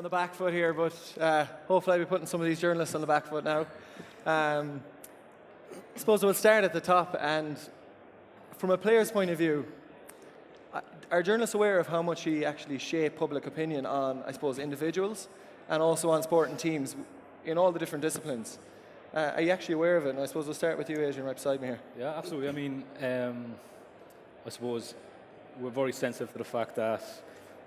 the back foot here, but hopefully I'll be putting some of these journalists on the back foot now. I suppose we'll start at the top, and from a player's point of view, are journalists aware of how much he actually shape public opinion on, I suppose, individuals and also on sporting teams in all the different disciplines? Are you actually aware of it? And I suppose we'll start with you, Adrian, right beside me here. Yeah, absolutely. I mean, I suppose we're very sensitive to the fact that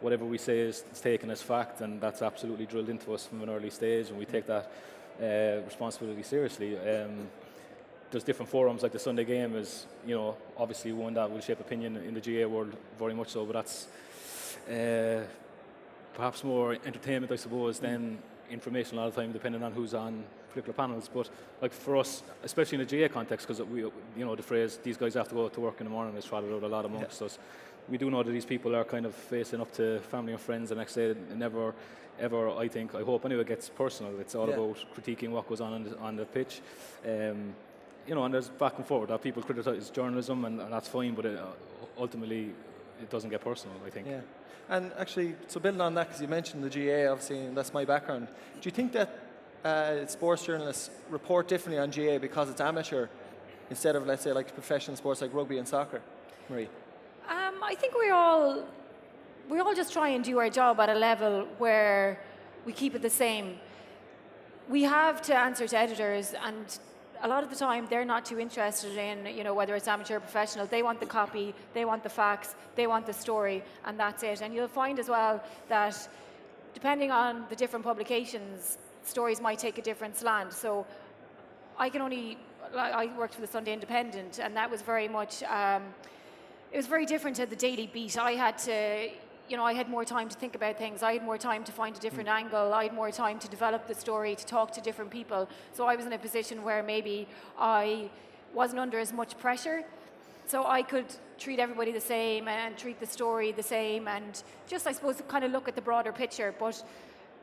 whatever we say is taken as fact, and that's absolutely drilled into us from an early stage, and we take that responsibility seriously. There's different forums, like the Sunday game is, obviously one that will shape opinion in the GA world very much so, but that's perhaps more entertainment, I suppose, than information a lot of the time, depending on who's on particular panels. But like for us, especially in the GA context, because we, the phrase "these guys have to go to work in the morning" is trotted out a lot amongst us. We do know that these people are kind of facing up to family and friends the next day. Never, ever, I hope anyway, it gets personal. It's all about critiquing what goes on the pitch. And there's back and forth. That people criticise journalism, and that's fine, but ultimately it doesn't get personal, I think. Yeah. And actually, so building on that, because you mentioned the GA, obviously, and that's my background, do you think that sports journalists report differently on GA because it's amateur instead of, let's say, like professional sports like rugby and soccer? Marie? I think we all just try and do our job at a level where we keep it the same. We have to answer to editors, and a lot of the time they're not too interested in, whether it's amateur or professional. They want the copy, they want the facts, they want the story, and that's it. And you'll find as well that depending on the different publications, stories might take a different slant. So I worked for the Sunday Independent, and that was very much, it was very different to the Daily Beat. I had to, I had more time to think about things. I had more time to find a different angle. I had more time to develop the story, to talk to different people. So I was in a position where maybe I wasn't under as much pressure. So I could treat everybody the same and treat the story the same and just, I suppose, kind of look at the broader picture. But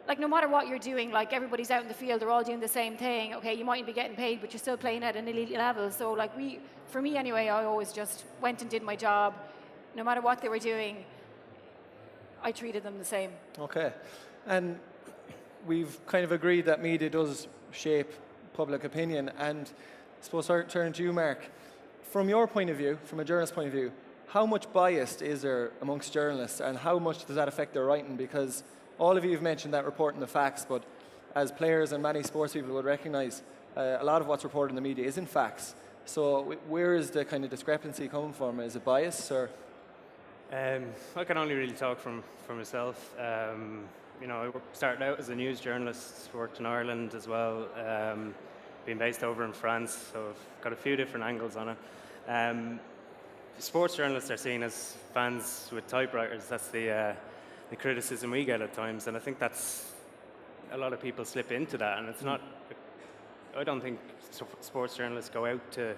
like, no matter what you're doing, like everybody's out in the field, they're all doing the same thing. Okay, you mightn't be getting paid, but you're still playing at an elite level. So like for me anyway, I always just went and did my job. No matter what they were doing, I treated them the same. Okay. And we've kind of agreed that media does shape public opinion. And I suppose I'll turn to you, Mark. From your point of view, from a journalist's point of view, how much bias is there amongst journalists, and how much does that affect their writing? Because all of you have mentioned that reporting the facts, but as players and many sports people would recognise, a lot of what's reported in the media isn't facts. So where is the kind of discrepancy coming from? Is it bias or? I can only really talk from myself. I started out as a news journalist, worked in Ireland as well, been based over in France, so I've got a few different angles on it. Sports journalists are seen as fans with typewriters. That's the criticism we get at times, and I think that's a lot of people slip into that, and it's not. I don't think sports journalists go out to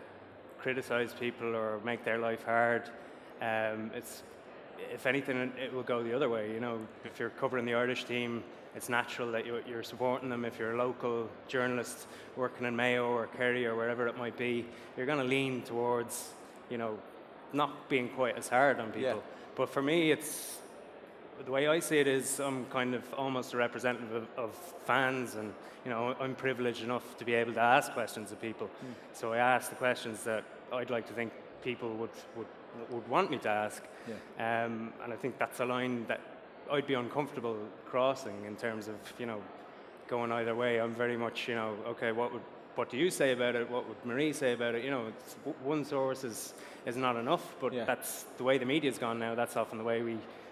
criticise people or make their life hard. It's, if anything, it will go the other way. If you're covering the Irish team, it's natural that you're supporting them. If you're a local journalist working in Mayo or Kerry or wherever it might be, you're going to lean towards, not being quite as hard on people. Yeah. But for me, it's the way I see it is I'm kind of almost a representative of fans, and I'm privileged enough to be able to ask questions of people. So I ask the questions that I'd like to think people would want me to ask. Yeah. And I think that's a line that I'd be uncomfortable crossing in terms of going either way. I'm very much okay, what do you say about it? What would Marie say about it? It's, one source is not enough, but that's the way the media's gone now. That's often the way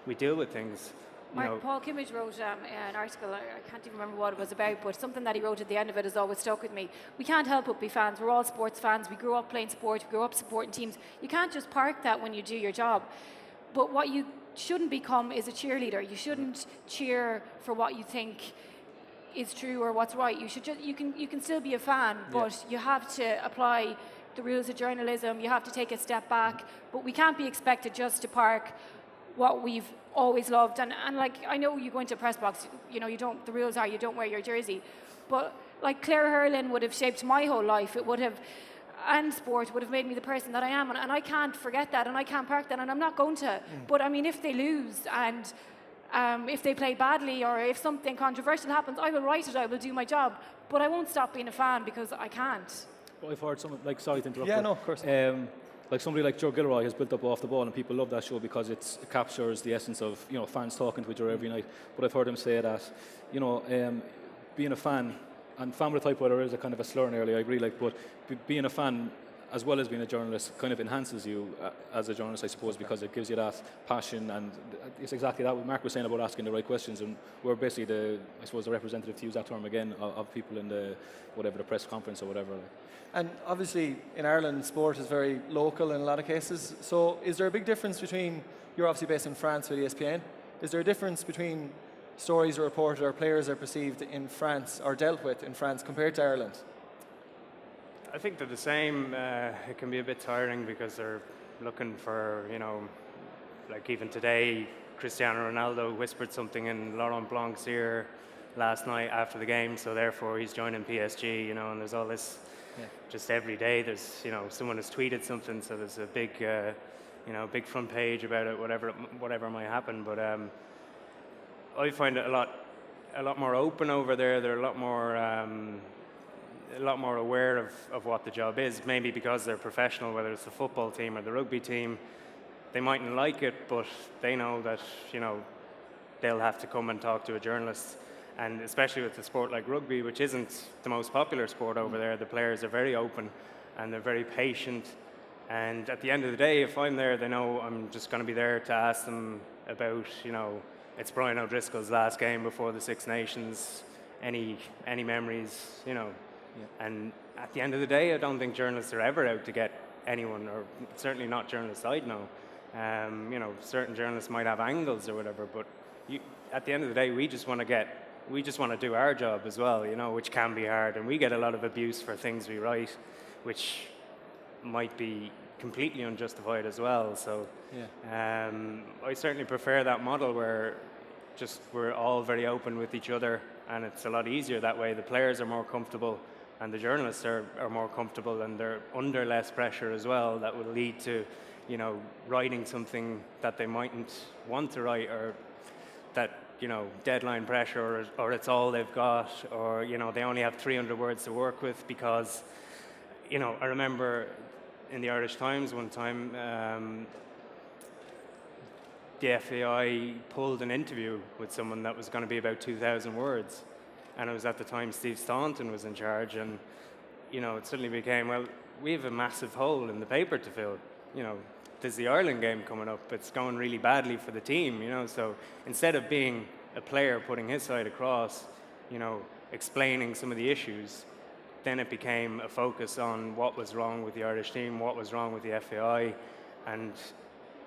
we deal with things. Paul Kimmage wrote an article, I can't even remember what it was about, but something that he wrote at the end of it has always stuck with me. We can't help but be fans. We're all sports fans. We grew up playing sport. We grew up supporting teams. You can't just park that when you do your job. But what you shouldn't become is a cheerleader. You shouldn't cheer for what you think is true or what's right. You can still be a fan, but you have to apply the rules of journalism. You have to take a step back. But we can't be expected just to park what we've always loved, and like, I know you go into a press box, the rules are you don't wear your jersey, but like Claire Hurlin would have shaped my whole life. It would have, and sport would have made me the person that I am, and I can't forget that, and I can't park that, and I'm not going to. But I mean, if they lose and If they play badly or if something controversial happens, I will write it, I will do my job, but I won't stop being a fan because I can't. Well, I've heard someone, like, sorry to interrupt. Yeah, no, of course. Like somebody like Joe Gilroy has built up Off the Ball, and people love that show because it captures the essence of, you know, fans talking to each other every night. But I've heard him say that, you know, being a fan, and fan with a typewriter is a kind of a slur nearly, I agree, like, but being a fan as well as being a journalist kind of enhances you as a journalist, I suppose, because it gives you that passion, and it's exactly that what Mark was saying about asking the right questions, and we're basically the representative, to use that term again, of people in the press conference or whatever. And obviously in Ireland, sport is very local in a lot of cases. So is there a big difference between, you're obviously based in France with ESPN, is there a difference between stories are reported or players are perceived in France or dealt with in France compared to Ireland? I think they're the same. It can be a bit tiring because they're looking for, you know, like even today, Cristiano Ronaldo whispered something in Laurent Blanc's ear last night after the game, so therefore he's joining PSG, you know, and there's all this, just every day there's, you know, someone has tweeted something, so there's a big, you know, big front page about it, whatever might happen. But I find it a lot more open over there. They're a lot more aware of what the job is, maybe because they're professional, whether it's the football team or the rugby team. They mightn't like it, but they know that, you know, they'll have to come and talk to a journalist. And especially with a sport like rugby, which isn't the most popular sport over there, the players are very open and they're very patient. And at the end of the day, if I'm there, they know I'm just going to be there to ask them about, you know, it's Brian O'Driscoll's last game before the Six Nations, any memories, you know. Yeah. And at the end of the day, I don't think journalists are ever out to get anyone, or certainly not journalists I'd know. You know, certain journalists might have angles or whatever, but at the end of the day, we just want to do our job as well, you know, which can be hard. And we get a lot of abuse for things we write, which might be completely unjustified as well. So I certainly prefer that model where just we're all very open with each other, and it's a lot easier that way. The players are more comfortable and the journalists are more comfortable, and they're under less pressure as well. That will lead to, you know, writing something that they mightn't want to write, or that, you know, deadline pressure, or it's all they've got, or, you know, they only have 300 words to work with because, you know, I remember in the Irish Times one time, the FAI pulled an interview with someone that was going to be about 2,000 words. And it was at the time Steve Staunton was in charge, and, you know, it suddenly became, well, we have a massive hole in the paper to fill. You know, there's the Ireland game coming up. It's going really badly for the team, you know. So instead of being a player putting his side across, you know, explaining some of the issues, then it became a focus on what was wrong with the Irish team, what was wrong with the FAI. And,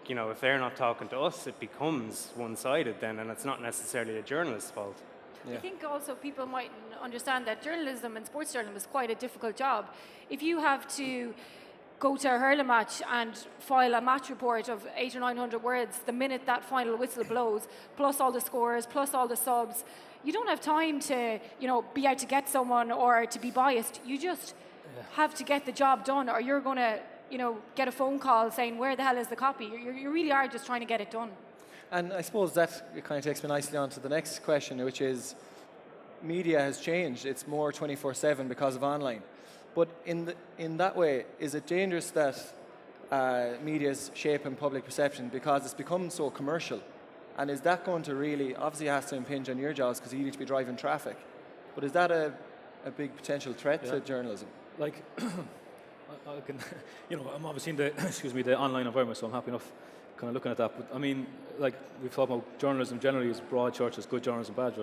you know, if they're not talking to us, it becomes one-sided then, and it's not necessarily a journalist's fault. Yeah. I think also people might understand that journalism and sports journalism is quite a difficult job. If you have to go to a hurling match and file a match report of 800 or 900 words the minute that final whistle blows, plus all the scores, plus all the subs, you don't have time to, you know, be out to get someone or to be biased. You just have to get the job done, or you're going to, you know, get a phone call saying, where the hell is the copy? You really are just trying to get it done. And I suppose that kind of takes me nicely on to the next question, which is, media has changed. It's more 24/7 because of online. But in that way, is it dangerous that media is shaping public perception because it's become so commercial? And is that going to really, obviously it has to impinge on your jobs because you need to be driving traffic, but is that a big potential threat to journalism? Like, I can, you know, I'm obviously in the, the online environment, so I'm happy enough kind of looking at that. But I mean, like we've talked about journalism generally is broad churches, good journalism, bad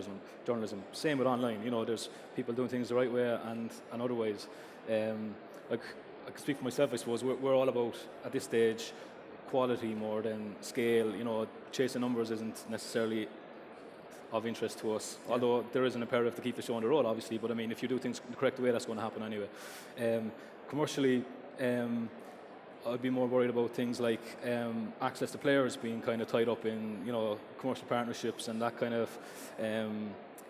journalism. Same with online. You know, there's people doing things the right way and other ways. Like I can speak for myself, I suppose. We're all about, at this stage, quality more than scale. You know, chasing numbers isn't necessarily of interest to us. Yeah. Although there is an imperative to keep the show on the road, obviously. But I mean, if you do things the correct way, that's going to happen anyway. Commercially, I'd be more worried about things like access to players being kind of tied up in, you know, commercial partnerships, and that kind of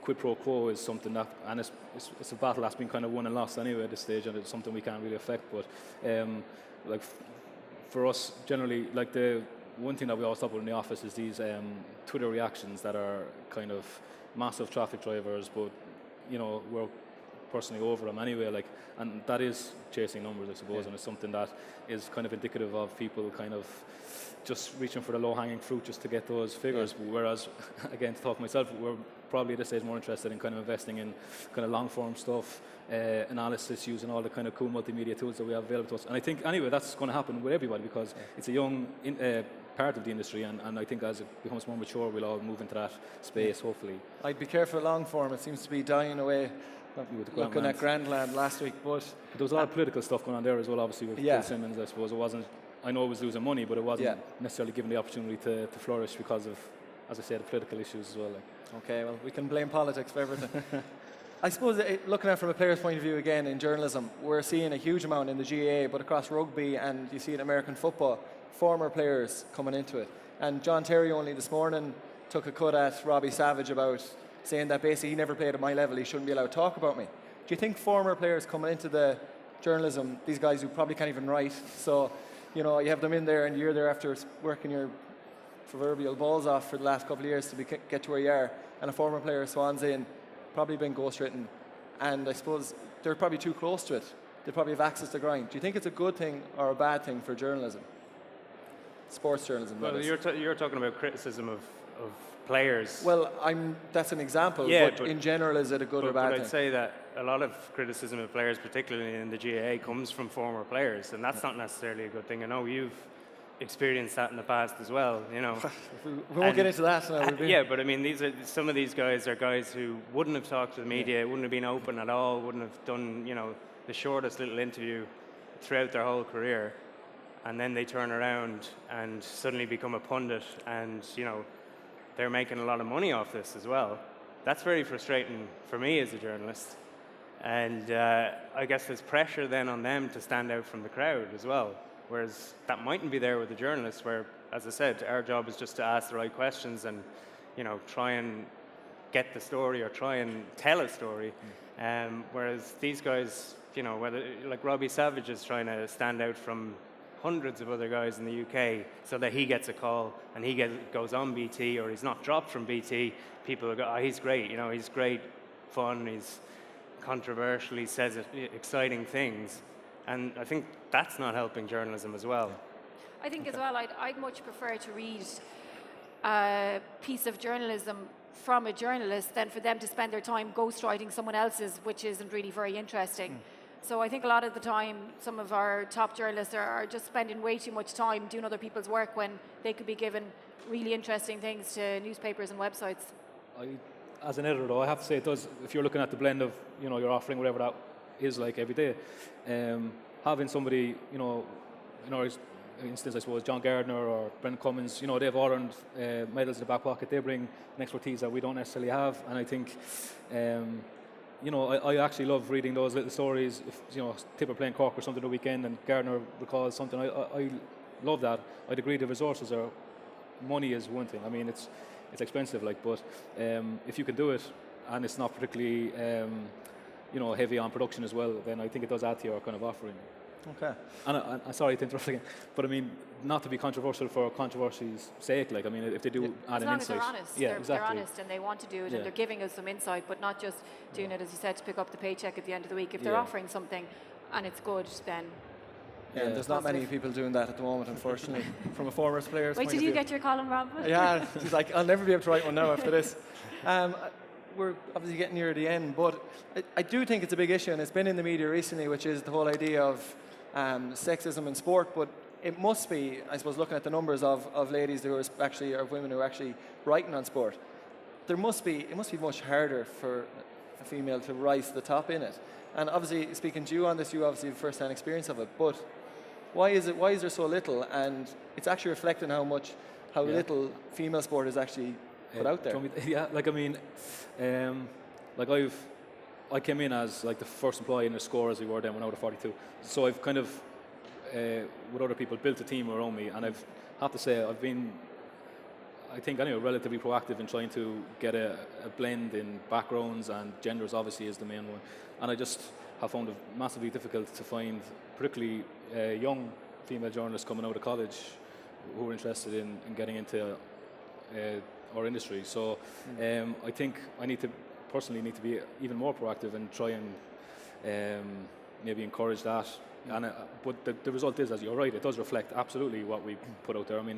quid pro quo is something that, and it's a battle that's been kind of won and lost anyway at this stage, and it's something we can't really affect. But like for us, generally, like the one thing that we always talk about in the office is these Twitter reactions that are kind of massive traffic drivers, but we're personally over them anyway. Like, and that is chasing numbers, I suppose, and it's something that is kind of indicative of people kind of just reaching for the low-hanging fruit just to get those figures. Whereas, again, to talk for myself, we're probably at this stage more interested in kind of investing in kind of long-form stuff, analysis, using all the kind of cool multimedia tools that we have available to us. And I think, anyway, that's going to happen with everybody because it's a young part of the industry, and I think as it becomes more mature, we'll all move into that space, hopefully. I'd be careful long-form. It seems to be dying away. Looking at Grandland last week, but there was a lot of political stuff going on there as well, obviously, with Bill Simmons. I suppose I know it was losing money, but it wasn't necessarily given the opportunity to flourish because of, as I said, the political issues as well. Okay, well, we can blame politics for everything. I suppose looking at it from a player's point of view again in journalism, we're seeing a huge amount in the GAA, but across rugby, and you see it in American football, former players coming into it. And John Terry only this morning took a cut at Robbie Savage about saying that basically he never played at my level, he shouldn't be allowed to talk about me. Do you think former players coming into the journalism, these guys who probably can't even write, so you have them in there and you're there after working your proverbial balls off for the last couple of years to get to where you are, and a former player swans in, probably been ghostwritten, and I suppose they're probably too close to it. They probably have access to grind. Do you think it's a good thing or a bad thing for journalism? Sports journalism, well, you're talking about criticism of players. Well, that's an example, but in general, is it a good or bad thing? I'd say that a lot of criticism of players, particularly in the GAA, comes from former players, and that's not necessarily a good thing. I know you've experienced that in the past as well, we won't get into that now. Yeah, but I mean, some of these guys are guys who wouldn't have talked to the media, wouldn't have been open at all, wouldn't have done, the shortest little interview throughout their whole career, and then they turn around and suddenly become a pundit, and they're making a lot of money off this as well. That's very frustrating for me as a journalist. And I guess there's pressure then on them to stand out from the crowd as well. Whereas that mightn't be there with the journalists, where, as I said, our job is just to ask the right questions and, try and get the story or try and tell a story. Whereas these guys, whether like Robbie Savage is trying to stand out from hundreds of other guys in the UK so that he gets a call and he goes on BT, or he's not dropped from BT. People go, he's great, he's great fun, he's controversial, he says exciting things. And I think that's not helping journalism as well. I think as well, I'd much prefer to read a piece of journalism from a journalist than for them to spend their time ghostwriting someone else's, which isn't really very interesting. So I think a lot of the time, some of our top journalists are just spending way too much time doing other people's work when they could be given really interesting things to newspapers and websites. As an editor, though, I have to say it does. If you're looking at the blend of, your offering, whatever that is like every day, having somebody, in our instance, I suppose, John Gardner or Brendan Cummins, they've all earned medals in the back pocket. They bring an expertise that we don't necessarily have, and I think. I actually love reading those little stories. If Tipper playing Cork or something the weekend and Gardner recalls something, I love that. I'd agree the resources are, money is one thing. I mean, it's expensive, but if you can do it and it's not particularly heavy on production as well, then I think it does add to your kind of offering. Okay. And I'm sorry to interrupt again, but I mean, not to be controversial for controversy's sake. If they do add an insight, as long as they're honest, exactly. They're honest and they want to do it, and they're giving us some insight, but not just doing it, as you said, to pick up the paycheck at the end of the week. If they're offering something and it's good, then. Yeah, there's not many people doing that at the moment, unfortunately, from a former player's point of view. Wait till you get your column, Rob. Yeah, she's like, I'll never be able to write one now after this. We're obviously getting near the end, but I do think it's a big issue, and it's been in the media recently, which is the whole idea of sexism in sport. But it must be, I suppose, looking at the numbers of ladies who are actually, or women who are actually writing on sport, it must be much harder for a female to rise to the top in it. And obviously, speaking to you on this, you obviously have first-hand experience of it. But why is there so little? And it's actually reflecting how little female sport is actually put out there. I came in as the first employee in the score as we were then when I was 42. So I've kind of, with other people, built a team around me, and have to say I've been, I think anyway, relatively proactive in trying to get a blend in backgrounds, and genders obviously is the main one. And I just have found it massively difficult to find particularly young female journalists coming out of college who are interested in getting into our industry. So I think I personally need to be even more proactive and try and maybe encourage that. And but the result is, as you're right, it does reflect absolutely what we put out there. I mean,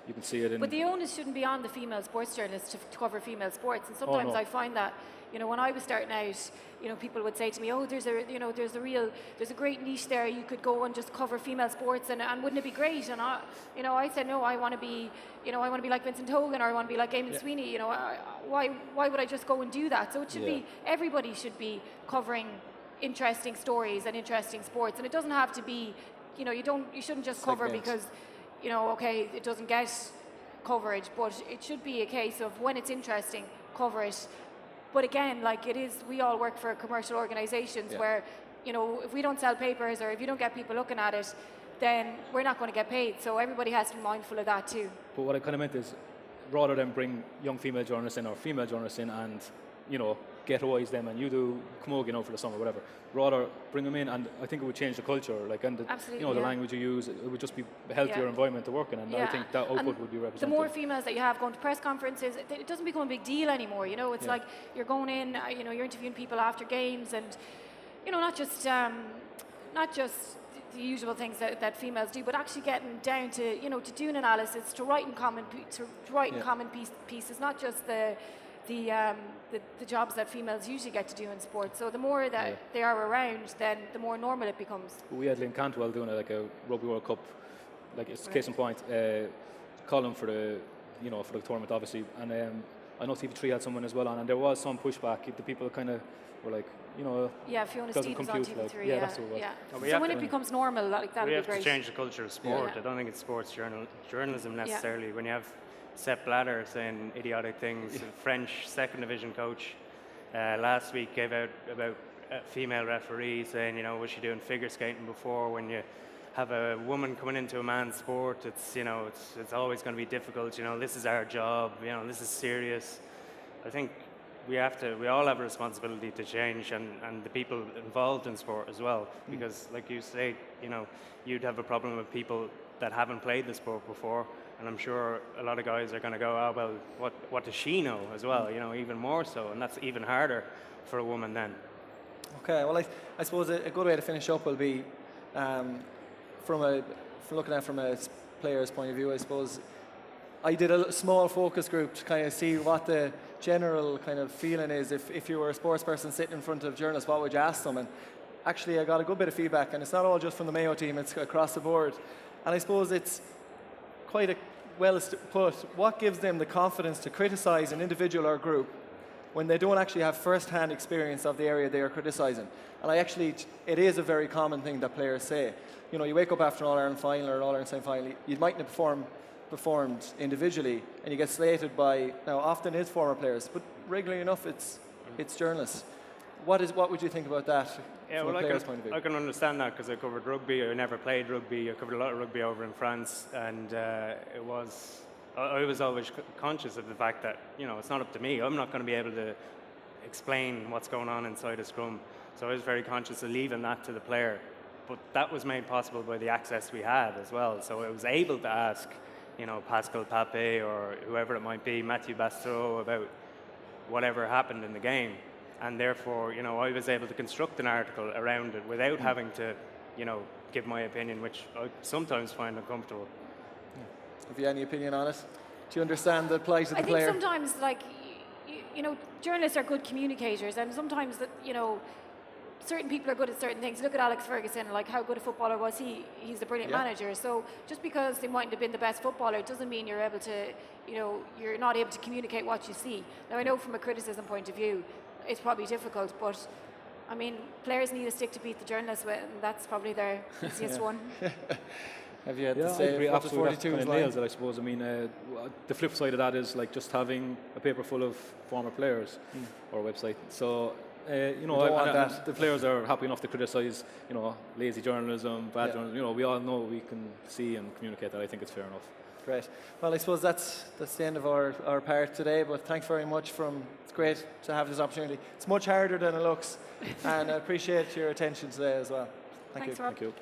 you can see it in. But the onus shouldn't be on the female sports journalists to cover female sports. And sometimes I find that, when I was starting out, people would say to me, "Oh, there's a great niche there. You could go and just cover female sports, and wouldn't it be great?" And I said, "No, I want to be, like Vincent Hogan, or I want to be like Eamon Sweeney. Why would I just go and do that?" So it should be, everybody should be covering interesting stories and interesting sports, and it doesn't have to be, you shouldn't just cover because, okay, it doesn't get coverage, but it should be a case of when it's interesting, cover it. But again, like it is, we all work for commercial organisations where, if we don't sell papers or if you don't get people looking at it, then we're not going to get paid. So everybody has to be mindful of that too. But what I kind of meant is, rather than bring young female journalists in or female journalists in and, ghettoise them and you do camogie, for the summer, whatever. Rather bring them in, and I think it would change the culture, and the language you use. It would just be a healthier environment to work in, and I think that output would be represented. The more females that you have going to press conferences, it doesn't become a big deal anymore. It's like you're going in, you're interviewing people after games, and not just the usual things that females do, but actually getting down to to do an analysis, to write in common pieces, not just the jobs that females usually get to do in sports. So the more that they are around, then the more normal it becomes. We had Lynn Cantwell doing a Rugby World Cup, it's case in point, column for the for the tournament, obviously, and I know TV3 had someone as well on, and there was some pushback. The people kind of were like, Fiona Stevens on TV3. That's what it was. Yeah. So when it becomes normal, that would be great. We have to change the culture of sport. I don't think it's sports journalism necessarily. When you have Sepp Blatter saying idiotic things. A French second division coach last week gave out about a female referee saying, was she doing figure skating before? When you have a woman coming into a man's sport, it's always going to be difficult. This is our job. This is serious. I think we all have a responsibility to change, and the people involved in sport as well. Because, like you say, you'd have a problem with people that haven't played the sport before. And I'm sure a lot of guys are going to go, "Oh, well, what does she know?" as well, even more so. And that's even harder for a woman then. Okay, well, I suppose a good way to finish up will be from looking at it from a player's point of view, I suppose. I did a small focus group to kind of see what the general kind of feeling is. If you were a sports person sitting in front of journalists, what would you ask them? And actually, I got a good bit of feedback, and it's not all just from the Mayo team, it's across the board. And I suppose it's quite well put. What gives them the confidence to criticise an individual or group when they don't actually have first-hand experience of the area they are criticising? And it is a very common thing that players say. You wake up after an All-Ireland final or an All-Ireland semi-final, you mightn't have performed individually, and you get slated by, now often it's former players, but regularly enough it's journalists. What would you think about that from a player's point of view? I can understand that because I covered rugby. I never played rugby. I covered a lot of rugby over in France, and I was always conscious of the fact that it's not up to me. I'm not going to be able to explain what's going on inside a scrum. So I was very conscious of leaving that to the player. But that was made possible by the access we had as well. So I was able to ask, Pascal Papé or whoever it might be, Mathieu Bastereau, about whatever happened in the game. And therefore, I was able to construct an article around it without having to, give my opinion, which I sometimes find uncomfortable. Have you any opinion on it? Do you understand the plight of the player? I think sometimes, journalists are good communicators, and sometimes certain people are good at certain things. Look at Alex Ferguson, how good a footballer was he? He's a brilliant manager. So just because they mightn't have been the best footballer doesn't mean you're able to, you're not able to communicate what you see. Now, I know from a criticism point of view, it's probably difficult, but I mean, players need a stick to beat the journalists with, and that's probably their easiest one. Have you had to I say agree, what the 42 that nails it, I suppose. I mean, the flip side of that is just having a paper full of former players or a website. So, the players are happy enough to criticise, lazy journalism, bad journalism. We all know we can see and communicate that. I think it's fair enough. Great. Well, I suppose that's the end of our part today, but thanks very much. It's great to have this opportunity. It's much harder than it looks, and I appreciate your attention today as well. Thank you. Rob. Thank you.